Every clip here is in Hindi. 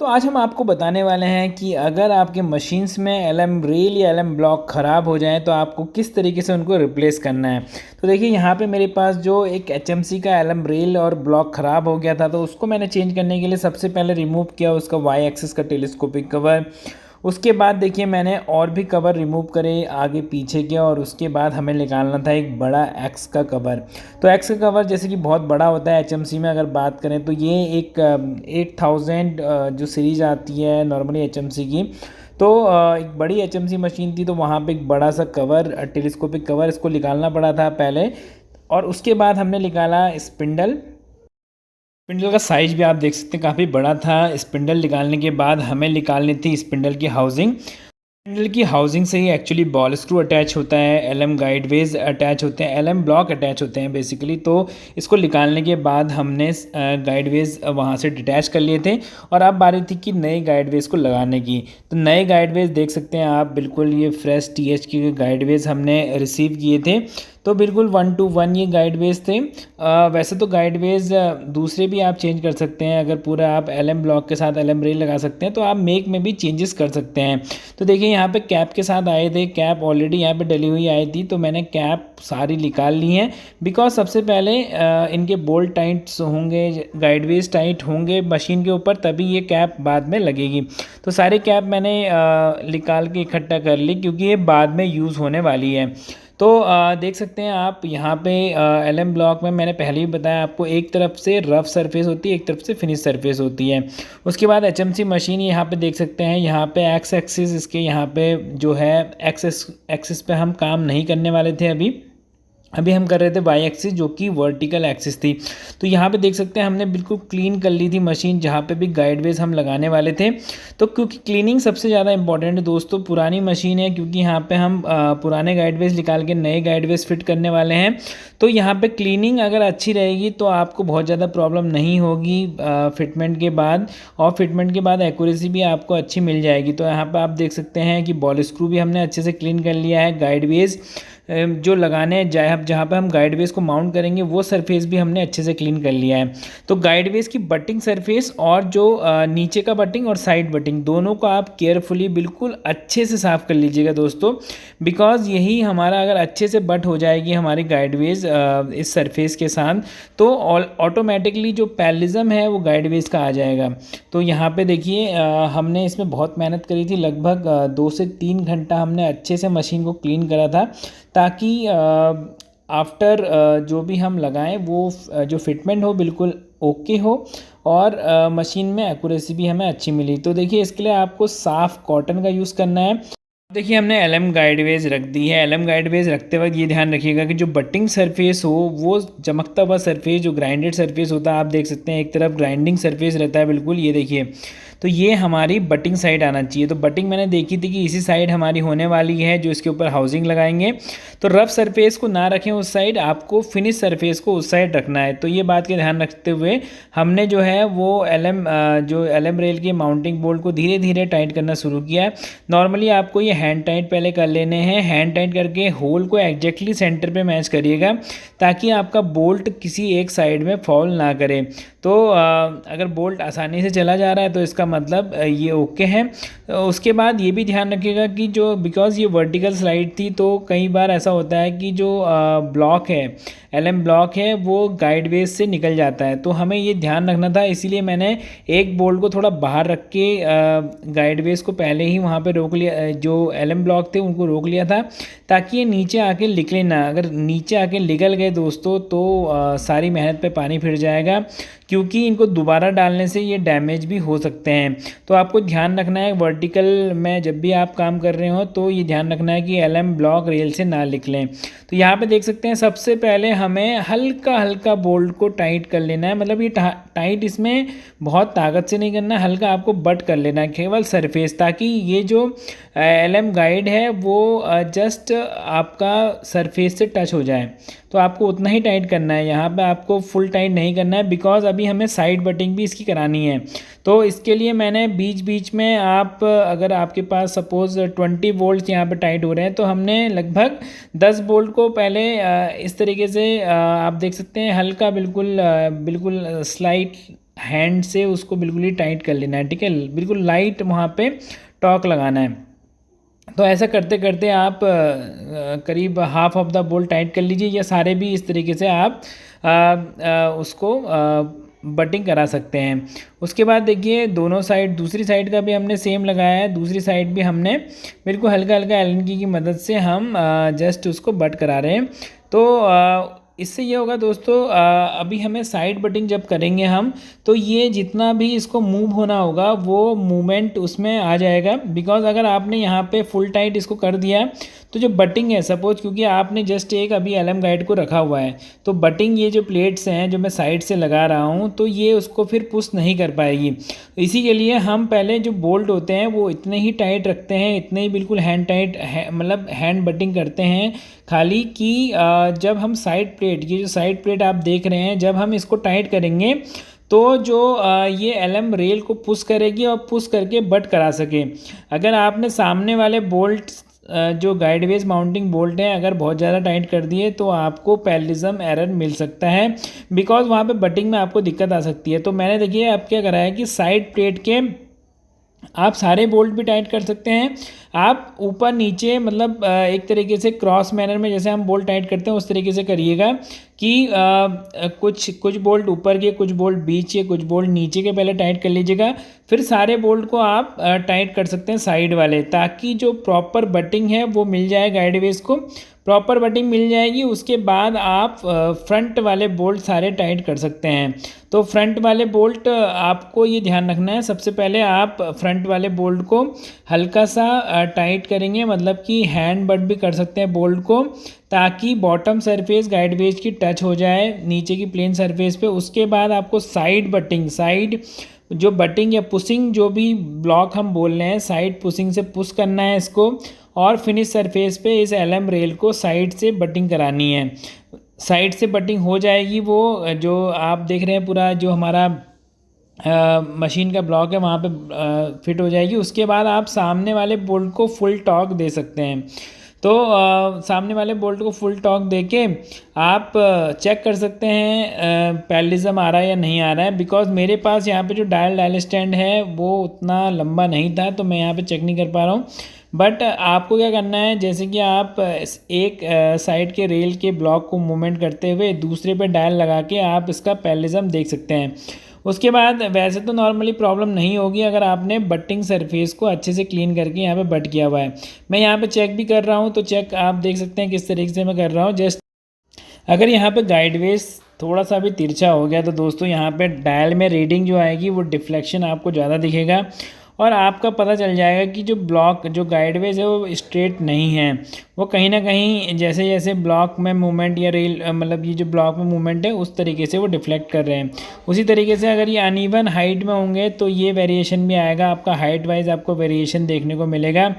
तो आज हम आपको बताने वाले हैं कि अगर आपके मशीन्स में एलएम रेल या एलएम ब्लॉक ख़राब हो जाएँ तो आपको किस तरीके से उनको रिप्लेस करना है। तो देखिए यहाँ पे मेरे पास जो एक एचएमसी का एलएम रेल और ब्लॉक ख़राब हो गया था, तो उसको मैंने चेंज करने के लिए सबसे पहले रिमूव किया उसका वाई एक्सिस का टेलीस्कोपिक कवर। उसके बाद देखिए मैंने और भी कवर रिमूव करे आगे पीछे के, और उसके बाद हमें निकालना था एक बड़ा एक्स का कवर। तो एक्स का कवर जैसे कि बहुत बड़ा होता है एचएमसी में, अगर बात करें तो ये एक 8000 जो सीरीज़ आती है नॉर्मली एचएमसी की, तो एक बड़ी एचएमसी मशीन थी, तो वहाँ पे एक बड़ा सा कवर टेलीस्कोपिक कवर इसको निकालना पड़ा था पहले। और उसके बाद हमने निकाला स्पिंडल। स्पिंडल का साइज़ भी आप देख सकते हैं काफ़ी बड़ा था। स्पिंडल निकालने के बाद हमें निकालनी थी स्पिंडल की हाउसिंग। स्पिंडल की हाउसिंग से ही एक्चुअली बॉल स्क्रू अटैच होता है, एलएम गाइडवेज अटैच होते हैं, एलएम ब्लॉक अटैच होते हैं बेसिकली। तो इसको निकालने के बाद हमने गाइडवेज वहाँ से डिटैच कर लिए थे, और अब बारी थी कि नए गाइडवेज को लगाने की। तो नए गाइडवेज देख सकते हैं आप, बिल्कुल ये फ्रेश टीएच के गाइडवेज हमने रिसीव किए थे। तो बिल्कुल 1 to 1 ये गाइडवेज थे। वैसे तो गाइडवेज दूसरे भी आप चेंज कर सकते हैं, अगर पूरा आप एलएम ब्लॉक के साथ एलएम रेल लगा सकते हैं तो आप मेक में भी चेंजेस कर सकते हैं। तो देखिए यहाँ पे कैप के साथ आए थे, कैप ऑलरेडी यहाँ पे डली हुई आई थी, तो मैंने कैप सारी निकाल ली हैं। बिकॉज सबसे पहले इनके बोल्ट टाइट्स होंगे, गाइडवेज टाइट होंगे मशीन के ऊपर, तभी ये कैप बाद में लगेगी। तो सारे कैप मैंने निकाल के इकट्ठा कर ली, क्योंकि ये बाद में यूज़ होने वाली है। तो देख सकते हैं आप यहाँ पे एलएम ब्लॉक में मैंने पहले ही बताया आपको, एक तरफ से रफ सरफेस होती है, एक तरफ से फिनिश सरफेस होती है। उसके बाद एचएमसी मशीन यहाँ पे देख सकते हैं, यहाँ पे एक्स एक्सिस इसके यहाँ पे जो है एक्सिस एक्सिस पे हम काम नहीं करने वाले थे अभी। अभी हम कर रहे थे वाई एक्सिस, जो कि वर्टिकल एक्सिस थी। तो यहाँ पे देख सकते हैं हमने बिल्कुल क्लीन कर ली थी मशीन, जहाँ पे भी गाइडवेज हम लगाने वाले थे। तो क्योंकि क्लीनिंग सबसे ज़्यादा इंपॉर्टेंट है दोस्तों, पुरानी मशीन है, क्योंकि यहाँ पे हम पुराने गाइडवेज निकाल के नए गाइडवेज फिट करने वाले हैं। तो यहाँ पे क्लीनिंग अगर अच्छी रहेगी तो आपको बहुत ज़्यादा प्रॉब्लम नहीं होगी फिटमेंट के बाद, और फिटमेंट के बाद एक्यूरेसी भी आपको अच्छी मिल जाएगी। तो यहाँ पर आप देख सकते हैं कि बॉल स्क्रू भी हमने अच्छे से क्लीन कर लिया है। गाइडवेज जो लगाने जहाँ पे हम गाइडवेज को माउंट करेंगे वो सरफेस भी हमने अच्छे से क्लीन कर लिया है। तो गाइडवेज की बटिंग सरफेस और जो नीचे का बटिंग और साइड बटिंग, दोनों को आप केयरफुली बिल्कुल अच्छे से साफ़ कर लीजिएगा दोस्तों। बिकॉज यही हमारा, अगर अच्छे से बट हो जाएगी हमारी गाइडवेज इस सरफेस के साथ, तो ऑटोमेटिकली जो पैलिज्म है वो गाइडवेज का आ जाएगा। तो यहाँ पे देखिए हमने इसमें बहुत मेहनत करी थी, लगभग 2 से 3 घंटा हमने अच्छे से मशीन को क्लीन करा था, ताकि आफ्टर जो भी हम लगाएं वो जो फिटमेंट हो बिल्कुल ओके हो, और मशीन में एक्यूरेसी भी हमें अच्छी मिली। तो देखिए इसके लिए आपको साफ़ कॉटन का यूज़ करना है। देखिए हमने एलएम गाइडवेज रख दी है। एलएम गाइडवेज रखते वक्त ये ध्यान रखिएगा कि जो बटिंग सरफेस हो वो चमकता हुआ सरफेस, जो ग्राइंडेड सरफेस होता है, आप देख सकते हैं एक तरफ ग्राइंडिंग सरफेस रहता है बिल्कुल, ये देखिए, तो ये हमारी बटिंग साइड आना चाहिए। तो बटिंग मैंने देखी थी कि इसी साइड हमारी होने वाली है, जो इसके ऊपर हाउसिंग लगाएंगे। तो रफ सरफेस को ना रखें उस साइड, आपको फिनिश सरफेस को उस साइड रखना है। तो ये बात का ध्यान रखते हुए हमने जो है वो जो एलएम रेल के माउंटिंग बोल्ट को धीरे धीरे टाइट करना शुरू किया है। नॉर्मली आपको ये हैंड टाइट पहले कर लेने हैं। हैंड टाइट करके होल को एग्जैक्टली सेंटर पे मैच करिएगा, ताकि आपका बोल्ट किसी एक साइड में फॉल ना करे। तो अगर बोल्ट आसानी से चला जा रहा है तो इसका मतलब ये ओके है। उसके बाद ये भी ध्यान रखिएगा कि जो, बिकॉज़ ये वर्टिकल स्लाइड थी, तो कई बार ऐसा होता है कि जो ब्लॉक है, एलएम ब्लॉक है, वो गाइडवेज से निकल जाता है। तो हमें ये ध्यान रखना था, इसीलिए मैंने एक बोल्ट को थोड़ा बाहर रख के गाइडवेज को पहले ही वहाँ पे रोक लिया, जो एलएम ब्लॉक थे उनको रोक लिया था, ताकि ये नीचे आके निकले ना। अगर नीचे आके निकल गए दोस्तों तो सारी मेहनत पे पानी फिर जाएगा, क्योंकि इनको दोबारा डालने से ये डैमेज भी हो सकते हैं। तो आपको ध्यान रखना है वर्टिकल में जब भी आप काम कर रहे हो, तो ये ध्यान रखना है कि एलएम ब्लॉक रेल से ना निकलें। तो यहाँ पे देख सकते हैं सबसे पहले हमें हल्का हल्का बोल्ट को टाइट कर लेना है। मतलब ये टाइट इसमें बहुत ताकत से नहीं करना, हल्का आपको बट कर लेना है केवल सरफेस, ताकि ये जो एलएम गाइड है वो जस्ट आपका सरफेस से टच हो जाए। तो आपको उतना ही टाइट करना है, यहाँ पे आपको फुल टाइट नहीं करना है, बिकॉज अभी हमें साइड बटिंग भी इसकी करानी है। तो इसके लिए मैंने बीच बीच में, आप अगर आपके पास सपोज़ 20 वोल्ट यहाँ पे टाइट हो रहे हैं, तो हमने लगभग 10 वोल्ट को पहले इस तरीके से आप देख सकते हैं हल्का बिल्कुल बिल्कुल स्लाइट हैंड से उसको बिल्कुल ही टाइट कर लेना है, ठीक है, बिल्कुल लाइट वहाँ पे टॉर्क लगाना है। तो ऐसा करते करते आप करीब half of the bolt tight कर लीजिए, या सारे भी इस तरीके से आप उसको बटिंग करा सकते हैं। उसके बाद देखिए दोनों साइड, दूसरी साइड का भी हमने सेम लगाया है, दूसरी साइड भी हमने बिल्कुल हल्का हल्का एलन की मदद से हम जस्ट उसको बट करा रहे हैं। तो इससे ये होगा दोस्तों, अभी हमें साइड बटिंग जब करेंगे हम, तो ये जितना भी इसको मूव होना होगा वो मूवमेंट उसमें आ जाएगा। बिकॉज अगर आपने यहाँ पे फुल टाइट इसको कर दिया तो जो बटिंग है, सपोज क्योंकि आपने जस्ट एक अभी एलएम गाइड को रखा हुआ है, तो बटिंग ये जो प्लेट्स हैं जो मैं साइड से लगा रहा हूँ, तो ये उसको फिर पुश नहीं कर पाएगी। तो इसी के लिए हम पहले जो बोल्ट होते हैं वो इतने ही टाइट रखते हैं, इतने ही बिल्कुल हैंड टाइट मतलब हैंड बटिंग करते हैं खाली कि जब हम साइड प्लेट, ये जो साइड प्लेट आप देख रहे हैं, जब हम इसको टाइट करेंगे तो जो ये एलएम रेल को पुश करेगी और पुश करके बट करा सके। अगर आपने सामने वाले बोल्ट जो गाइडवेज माउंटिंग बोल्ट हैं अगर बहुत ज़्यादा टाइट कर दिए तो आपको पैरेललिज्म एरर मिल सकता है, बिकॉज वहाँ पे बटिंग में आपको दिक्कत आ सकती है। तो मैंने देखिए अब क्या करा है कि साइड प्लेट के आप सारे बोल्ट भी टाइट कर सकते हैं, आप ऊपर नीचे मतलब एक तरीके से क्रॉस मैनर में जैसे हम बोल्ट टाइट करते हैं उस तरीके से करिएगा कि कुछ कुछ बोल्ट ऊपर के, कुछ बोल्ट बीच के, कुछ बोल्ट नीचे के पहले टाइट कर लीजिएगा, फिर सारे बोल्ट को आप टाइट कर सकते हैं साइड वाले, ताकि जो प्रॉपर बटिंग है वो मिल जाए, गाइडवेज को प्रॉपर बटिंग मिल जाएगी। उसके बाद आप फ्रंट वाले बोल्ट सारे टाइट कर सकते हैं। तो फ्रंट वाले बोल्ट आपको ये ध्यान रखना है, सबसे पहले आप फ्रंट वाले बोल्ट को हल्का सा टाइट करेंगे, मतलब कि हैंड बट भी कर सकते हैं बोल्ट को, ताकि बॉटम सरफेस गाइडवेज की टच हो जाए नीचे की प्लेन सरफेस पे। उसके बाद आपको साइड बटिंग, साइड जो बटिंग या पुशिंग जो भी ब्लॉक हम बोल रहे हैं, साइड पुशिंग से पुश करना है इसको, और फिनिश सरफेस पे इस एलएम रेल को साइड से बटिंग करानी है। साइड से बटिंग हो जाएगी, वो जो आप देख रहे हैं पूरा जो हमारा मशीन का ब्लॉक है वहाँ पे फिट हो जाएगी। उसके बाद आप सामने वाले बोल्ट को फुल टॉर्क दे सकते हैं। तो सामने वाले बोल्ट को फुल टॉर्क देके आप चेक कर सकते हैं पैरेललिज्म आ रहा है या नहीं आ रहा है। बिकॉज मेरे पास यहाँ पे जो डायल स्टैंड है वो उतना लंबा नहीं था, तो मैं यहाँ पे चेक नहीं कर पा रहा हूँ। बट आपको क्या करना है, जैसे कि आप एक साइड के रेल के ब्लॉक को मूवमेंट करते हुए दूसरे पे डायल लगा के आप इसका पैरेललिज्म देख सकते हैं। उसके बाद वैसे तो नॉर्मली प्रॉब्लम नहीं होगी अगर आपने बटिंग सरफेस को अच्छे से क्लीन करके यहाँ पे बट किया हुआ है। मैं यहाँ पे चेक भी कर रहा हूँ, तो चेक आप देख सकते हैं किस तरीके से मैं कर रहा हूँ। जस्ट अगर यहाँ पे गाइडवेज थोड़ा सा भी तिरछा हो गया तो दोस्तों यहाँ पे डायल में रीडिंग जो आएगी वो डिफ्लेक्शन आपको ज़्यादा दिखेगा, और आपका पता चल जाएगा कि जो ब्लॉक जो गाइडवेज है वो स्ट्रेट नहीं है, वो कहीं ना कहीं जैसे जैसे ब्लॉक में मूवमेंट या रेल मतलब ये जो ब्लॉक में मूवमेंट है उस तरीके से वो डिफ्लेक्ट कर रहे हैं। उसी तरीके से अगर ये अनइवन हाइट में होंगे तो ये वेरिएशन भी आएगा, आपका हाइट वाइज आपको वेरिएशन देखने को मिलेगा।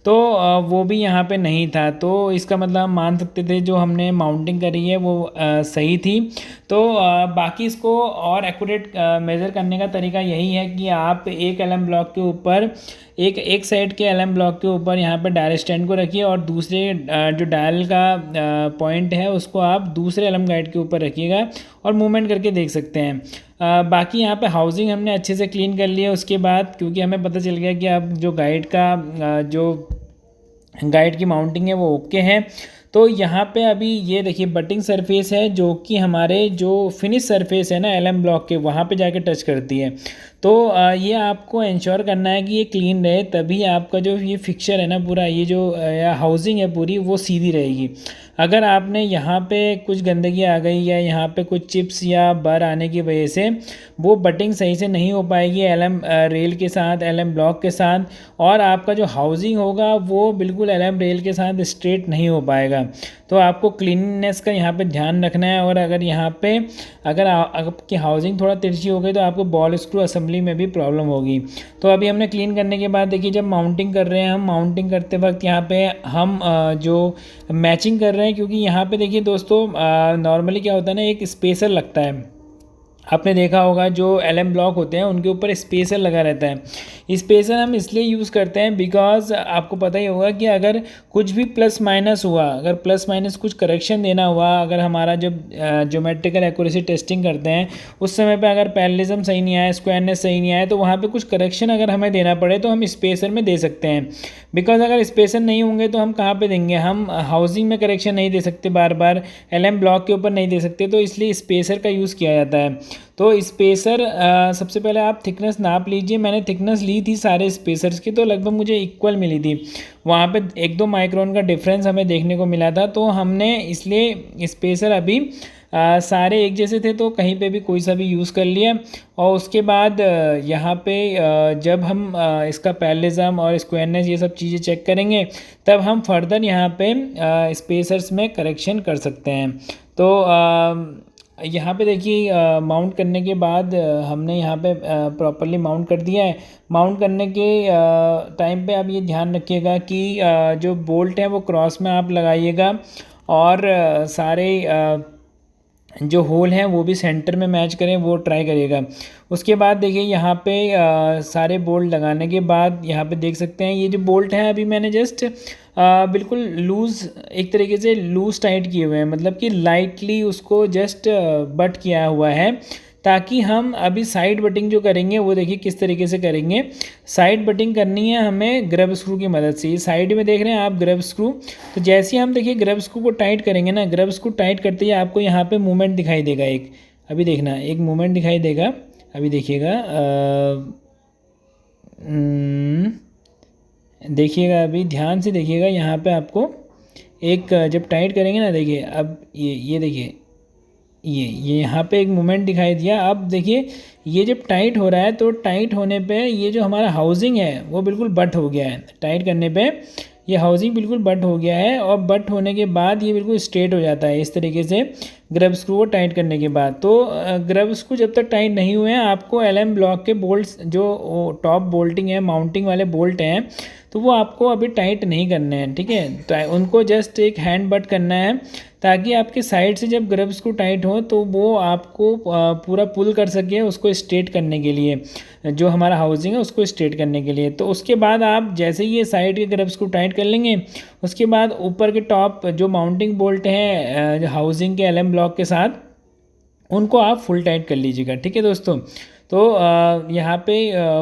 तो वो भी यहाँ पे नहीं था, तो इसका मतलब हम मान सकते थे जो हमने माउंटिंग करी है वो सही थी। तो बाकी इसको और एक्यूरेट मेज़र करने का तरीका यही है कि आप एक एलएम ब्लॉक के ऊपर एक साइड के एलएम ब्लॉक के ऊपर यहाँ पर डायल स्टैंड को रखिए, और दूसरे जो डायल का पॉइंट है उसको आप दूसरे एलएम गाइड के ऊपर रखिएगा और मूवमेंट करके देख सकते हैं। बाकी यहाँ पे हाउसिंग हमने अच्छे से क्लीन कर लिया उसके बाद, क्योंकि हमें पता चल गया कि अब जो गाइड का जो गाइड की माउंटिंग है वो ओके है। तो यहाँ पे अभी ये देखिए बटिंग सरफेस है जो कि हमारे जो फिनिश सरफेस है ना एलएम ब्लॉक के, वहाँ पे जाके टच करती है। तो ये आपको इंश्योर करना है कि ये क्लीन रहे, तभी आपका जो ये फिक्सचर है ना पूरा, ये जो हाउसिंग है पूरी वो सीधी रहेगी। अगर आपने यहाँ पे कुछ गंदगी आ गई या यहाँ पे कुछ चिप्स या बर आने की वजह से वो बटिंग सही से नहीं हो पाएगी एलएम रेल के साथ, एलएम ब्लॉक के साथ, और आपका जो हाउसिंग होगा वो बिल्कुल एलएम रेल के साथ स्ट्रेट नहीं हो पाएगा। तो आपको क्लीननेस का यहाँ पे ध्यान रखना है। और अगर यहाँ पे अगर आपकी हाउसिंग थोड़ा तिरछी हो गई तो आपको बॉल स्क्रू असेंबली में भी प्रॉब्लम होगी। तो अभी हमने क्लीन करने के बाद देखिए जब माउंटिंग कर रहे हैं, हम माउंटिंग करते वक्त यहाँ पे हम जो मैचिंग कर रहे हैं, क्योंकि यहाँ पे देखिए दोस्तों नॉर्मली क्या होता है ना, एक स्पेसर लगता है आपने देखा होगा जो एलएम ब्लॉक होते हैं उनके ऊपर स्पेसर लगा रहता है। स्पेसर हम इसलिए यूज़ करते हैं बिकॉज आपको पता ही होगा कि अगर कुछ भी प्लस माइनस हुआ, अगर प्लस माइनस कुछ करेक्शन देना हुआ, अगर हमारा जब ज्योमेट्रिकल एक्यूरेसी टेस्टिंग करते हैं उस समय पे अगर पैरेललिज्म सही नहीं आया, स्क्वायरनेस सही नहीं आया, तो वहाँ पे कुछ करेक्शन अगर हमें देना पड़े तो हम स्पेसर में दे सकते हैं। बिकॉज अगर स्पेसर नहीं होंगे तो हम कहाँ पे देंगे, हम हाउसिंग में करेक्शन नहीं दे सकते, बार बार एलएम ब्लॉक के ऊपर नहीं दे सकते, तो इसलिए स्पेसर का यूज़ किया जाता है। तो स्पेसर सबसे पहले आप थिकनेस नाप लीजिए। मैंने थिकनेस ली थी सारे स्पेसर्स की, तो लगभग मुझे इक्वल मिली थी। वहाँ पे 1-2 माइक्रोन का डिफरेंस हमें देखने को मिला था, तो हमने इसलिए स्पेसर अभी सारे एक जैसे थे तो कहीं पे भी कोई सा भी यूज़ कर लिया। और उसके बाद यहाँ पे जब हम इसका पैरेललिज्म और स्क्वायरनेस ये सब चीज़ें चेक करेंगे तब हम फर्दर यहाँ पे स्पेसर्स में करेक्शन कर सकते हैं। तो यहाँ पे देखिए माउंट करने के बाद हमने यहाँ पे प्रॉपरली माउंट कर दिया है। माउंट करने के टाइम पे आप ये ध्यान रखिएगा कि जो बोल्ट है वो क्रॉस में आप लगाइएगा और सारे जो होल हैं वो भी सेंटर में मैच करें, वो ट्राई करिएगा। उसके बाद देखिए यहाँ पे सारे बोल्ट लगाने के बाद यहाँ पे देख सकते हैं ये जो बोल्ट हैं अभी मैंने जस्ट बिल्कुल लूज़, एक तरीके से लूज़ टाइट किए हुए हैं, मतलब कि लाइटली उसको जस्ट बट किया हुआ है, ताकि हम अभी साइड बटिंग जो करेंगे वो देखिए किस तरीके से करेंगे। साइड बटिंग करनी है हमें ग्रब स्क्रू की मदद से। ये साइड में देख रहे हैं आप ग्रब स्क्रू, तो जैसे ही हम देखिए ग्रब स्क्रू को टाइट करेंगे ना, ग्रब स्क्रू टाइट करते ही आपको यहाँ पे मूवमेंट दिखाई देगा एक, अभी देखना एक मूवमेंट दिखाई देगा, अभी देखिएगा देखिएगा अभी ध्यान से देखिएगा, यहाँ पे आपको एक जब टाइट करेंगे ना, देखिए अब ये देखिए ये यहाँ पे एक मूवमेंट दिखाई दिया। अब देखिए ये जब टाइट हो रहा है तो टाइट होने पे ये जो हमारा हाउसिंग है वो बिल्कुल बट हो गया है। टाइट करने पे ये हाउसिंग बिल्कुल बट हो गया है और बट होने के बाद ये बिल्कुल स्ट्रेट हो जाता है इस तरीके से ग्रब स्क्रू को टाइट करने के बाद। तो ग्रब स्क्रू जब तक टाइट नहीं हुए हैं आपको एलएम ब्लॉक के बोल्ट्स जो टॉप बोल्टिंग है, माउंटिंग वाले बोल्ट हैं, तो वो आपको अभी टाइट नहीं करने हैं, ठीक है। तो उनको जस्ट एक हैंड बट करना है ताकि आपके साइड से जब ग्रब स्क्रू टाइट हो तो वो आपको पूरा पुल कर सके उसको स्ट्रेट करने के लिए, जो हमारा हाउसिंग है उसको स्ट्रेट करने के लिए। तो उसके बाद आप जैसे ही ये साइड के ग्रब स्क्रू टाइट कर लेंगे, उसके बाद ऊपर के टॉप जो माउंटिंग बोल्ट हैं हाउसिंग के एलएम ब्लॉक के साथ, उनको आप फुल टाइट कर लीजिएगा, ठीक है दोस्तों। तो यहाँ पे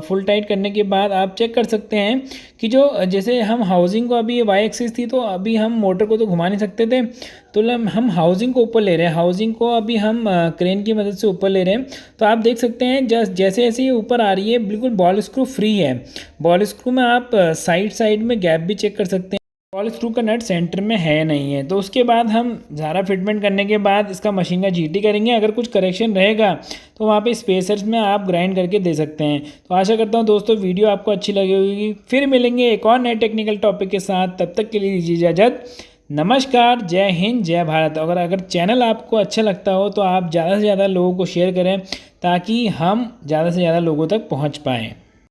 फुल टाइट करने के बाद आप चेक कर सकते हैं कि जो जैसे हम हाउसिंग को अभी ये वाई एक्सिस थी तो अभी हम मोटर को तो घुमा नहीं सकते थे, तो हम हाउसिंग को ऊपर ले रहे हैं, हाउसिंग को अभी हम क्रेन की मदद से ऊपर ले रहे हैं। तो आप देख सकते हैं जैसे जैसे ये ऊपर आ रही है बिल्कुल बॉल स्क्रू फ्री है। बॉल स्क्रू में आप साइड में गैप भी चेक कर सकते हैं, बॉल स्क्रू का नट सेंटर में है नहीं है। तो उसके बाद हम सारा फिटमेंट करने के बाद इसका मशीन का जीटी करेंगे। अगर कुछ करेक्शन रहेगा तो वहाँ पे स्पेसर्स में आप ग्राइंड करके दे सकते हैं। तो आशा करता हूँ दोस्तों वीडियो आपको अच्छी लगी होगी। फिर मिलेंगे एक और नए टेक्निकल टॉपिक के साथ, तब तक के लिए दीजिए इजाज़त। नमस्कार, जय हिंद, जय भारत। अगर चैनल आपको अच्छा लगता हो तो आप ज़्यादा से ज़्यादा लोगों को शेयर करें ताकि हम ज़्यादा से ज़्यादा लोगों तक पहुँच पाएँ।